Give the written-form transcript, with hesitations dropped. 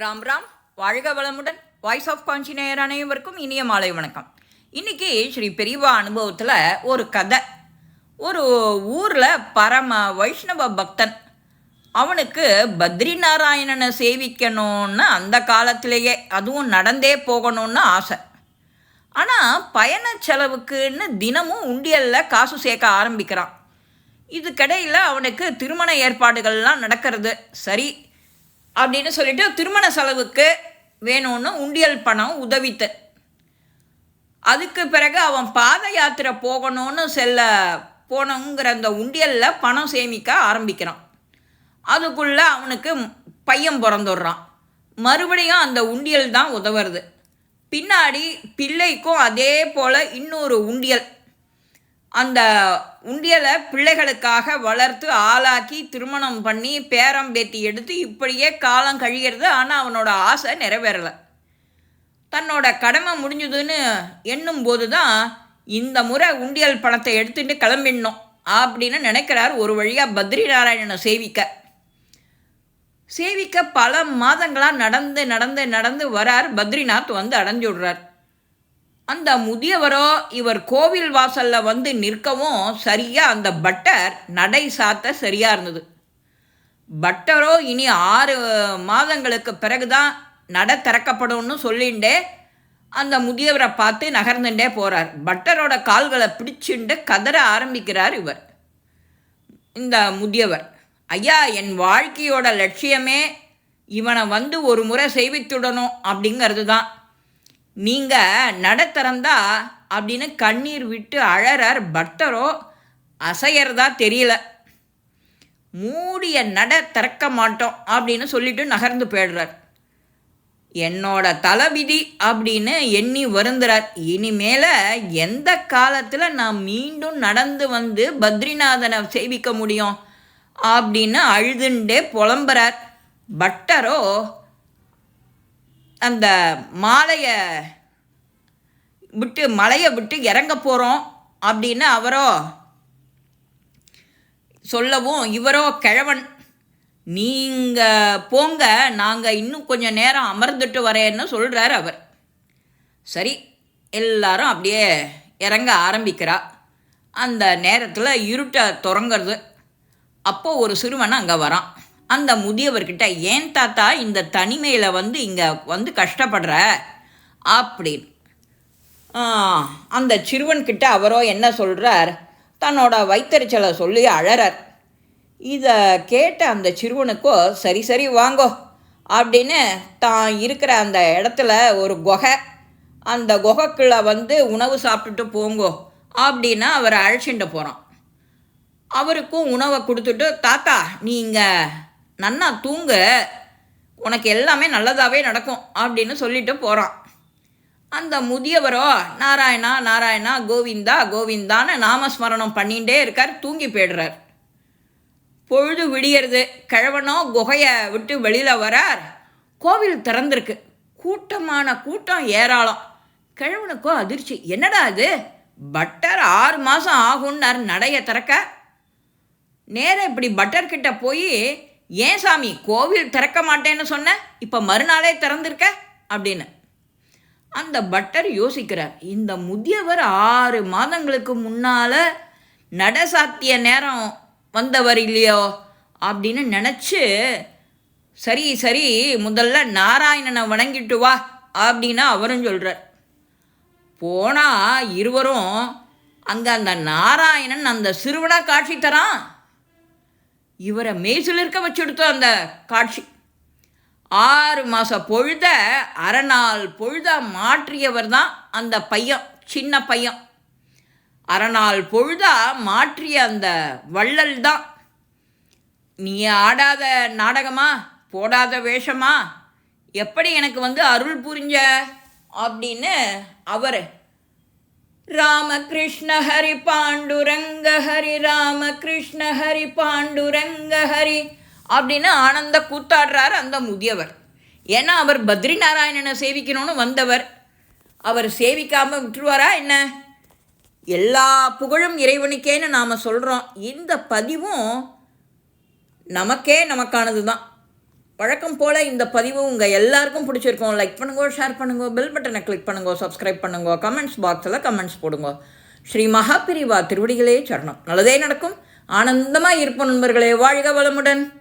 ராம் ராம், வாழ்க வளமுடன். Voice of காஞ்சிநேயர் அனைவருக்கும் இனிய மாலை வணக்கம். இன்றைக்கி ஸ்ரீ பெரியவா அனுபவத்தில் ஒரு கதை. ஒரு ஊரில் பரம வைஷ்ணவ பக்தன், அவனுக்கு பத்ரி நாராயணனை சேவிக்கணும்னு அந்த காலத்திலேயே, அதுவும் நடந்தே போகணும்னு ஆசை. ஆனால் பயண செலவுக்குன்னு தினமும் உண்டியலில் காசு சேர்க்க ஆரம்பிக்கிறான். இதுக்கிடையில் அவனுக்கு திருமண ஏற்பாடுகள்லாம் நடக்கிறது. சரி அப்படின்னு சொல்லிட்டு திருமண செலவுக்கு வேணும்னு உண்டியல் பணம் உதவித்து. அதுக்கு பிறகு அவன் பாத யாத்திரை போகணும்னு போனோங்கிற அந்த உண்டியலில் பணம் சேமிக்க ஆரம்பிக்கிறான். அதுக்குள்ளே அவனுக்கு பையன் பிறந்துடுறான். மறுபடியும் அந்த உண்டியல் தான் உதவுறது. பின்னாடி பிள்ளைக்கும் அதே போல் இன்னொரு உண்டியல். அந்த உண்டியலை பிள்ளைகளுக்காக வளர்த்து ஆளாக்கி திருமணம் பண்ணி பேரம் பேத்தி எடுத்து இப்படியே காலம் கழிகிறது. ஆனால் அவனோட ஆசை நிறைவேறலை. தன்னோட கடமை முடிஞ்சதுன்னு எண்ணும் போது தான் இந்த முறை உண்டியல் பணத்தை எடுத்துட்டு கிளம்பிடணும் அப்படின்னு நினைக்கிறார். ஒரு வழியாக பத்ரி நாராயணனை சேவிக்க பல மாதங்களாக நடந்து நடந்து நடந்து வரார். பத்ரிநாத் வந்து அடைஞ்சு விடுறார். அந்த முதியவரோ இவர் கோவில் வாசலில் வந்து நிற்கவும் சரியாக அந்த பட்டர் நடை சாத்த சரியாக இருந்தது. பட்டரோ இனி 6 மாதங்களுக்கு பிறகுதான் நடை திறக்கப்படும்னு சொல்லிண்டே அந்த முதியவரை பார்த்து நகர்ந்துட்டே போகிறார். பட்டரோட கால்களை பிடிச்சுண்டு கதற ஆரம்பிக்கிறார் இவர். இந்த முதியவர், ஐயா, என் வாழ்க்கையோட லட்சியமே இவனை வந்து ஒரு முறை சேவித்துடணும் அப்படிங்கிறது தான். நீங்கள் நட திறந்தா அப்படின்னு கண்ணீர் விட்டு அழறார். பட்டரோ அசையறதா தெரியல. மூடிய நட திறக்க மாட்டோம் அப்படின்னு சொல்லிட்டு நகர்ந்து போயிடுறார். என்னோட தலைவிதி அப்படின்னு எண்ணி வருந்துறார். இனிமேல் எந்த காலத்தில் நான் மீண்டும் நடந்து வந்து பத்ரிநாதனை சேவிக்க முடியும் அப்படின்னு அழுதுண்டே புலம்புறார். பட்டரோ அந்த மலையை விட்டு இறங்க போகிறோம் அப்படின்னு அவரோ சொல்லவும், இவரோ கிழவன், நீங்கள் போங்க, நாங்கள் இன்னும் கொஞ்சம் நேரம் அமர்ந்துட்டு வரேன்னு சொல்கிறார் அவர். சரி, எல்லாரும் அப்படியே இறங்க ஆரம்பிக்கிறா. அந்த நேரத்தில் இருட்டை தொடங்கிறது. அப்போது ஒரு சிறுவன் அங்கே வரான். அந்த முதியவர்கிட்ட, ஏன் தாத்தா இந்த தனிமையில் வந்து இங்கே வந்து கஷ்டப்படுற அப்படின்னு அந்த சிறுவன்கிட்ட அவரோ என்ன சொல்கிறார், தன்னோட வைத்தறிச்சலை சொல்லி அழறார். இதை கேட்ட அந்த சிறுவனுக்கோ, சரி சரி வாங்கோ அப்படின்னு தான் இருக்கிற அந்த இடத்துல ஒரு குகை, அந்த குகைக்குள்ளே வந்து உணவு சாப்பிட்டுட்டு போங்கோ அப்படின்னு அவரை அழைச்சிட்டு போகிறான். அவருக்கும் உணவை கொடுத்துட்டு, தாத்தா நீங்கள் நன்னா தூங்க, உனக்கு எல்லாமே நல்லதாகவே நடக்கும் அப்படின்னு சொல்லிட்டு போகிறான். அந்த முதியவரோ நாராயணா நாராயணா கோவிந்தா கோவிந்தான்னு நாமஸ்மரணம் பண்ணிகிட்டே இருக்கார். தூங்கி போய்டுறார். பொழுது விடியறது. கிழவனோ குகையை விட்டு வெளியில் வரார். கோவில் திறந்திருக்கு. கூட்டம் ஏராளம். கிழவனுக்கோ அதிர்ச்சி. என்னடா அது, பட்டர் 6 மாதம் ஆகும்னார் நடைய திறக்க. நேராக இப்படி பட்டர்கிட்ட போய், ஏன் சாமி கோவில் திறக்க மாட்டேன்னு சொன்ன, இப்போ மறுநாளே திறந்திருக்க அப்படின்னு. அந்த பட்டர் யோசிக்கிறார். இந்த முதியவர் 6 மாதங்களுக்கு முன்னால் நட சாத்திய நேரம் வந்தவர் இல்லையோ அப்படின்னு நினச்சி, சரி சரி முதல்ல நாராயணனை வணங்கிட்டு வா அப்படின்னு அவரும் சொல்கிறார். போனால் இருவரும் அங்கே அந்த நாராயணன் அந்த சிறுவனாக காட்சி தரான். இவரை மெய்சிலிருக்க வச்சுடுத்தோம் அந்த காட்சி. 6 மாத பொழுத அரைநாள் பொழுதாக மாற்றியவர் தான் அந்த பையன், சின்ன பையன். அரைநாள் பொழுதாக மாற்றிய அந்த வள்ளல் தான். நீ ஆடாத நாடகமா, போடாத வேஷமா, எப்படி எனக்கு வந்து அருள் புரிஞ்ச அப்படின்னு அவர் ராமகிருஷ்ண ஹரி பாண்டுரங்க ஹரி ராமகிருஷ்ண ஹரி பாண்டுரங்க ஹரி அப்படின்னு ஆனந்த கூத்தாடுறார் அந்த முதியவர். ஏன்னா அவர் பத்ரி நாராயணனை சேவிக்கணும்னு வந்தவர். அவர் சேவிக்காமல் விட்டுருவாரா என்ன? எல்லா புகழும் இறைவனுக்கேன்னு நாம் சொல்கிறோம். இந்த பதிவும் நமக்கானது தான். வழக்கம் போல் இந்த பதிவு உங்கள் எல்லாருக்கும் பிடிச்சிருக்கோம். லைக் பண்ணுங்க, ஷேர் பண்ணுங்க, பெல் பட்டனை கிளிக் பண்ணுங்க, சப்ஸ்கிரைப் பண்ணுங்க, கமெண்ட்ஸ் பாக்ஸில் கமெண்ட்ஸ் போடுங்க. ஸ்ரீ மகாபிரிவா திருவடிகளே சரணம். நல்லதே நடக்கும். ஆனந்தமாக இருப்போம் நண்பர்களே. வாழ்க வளமுடன்.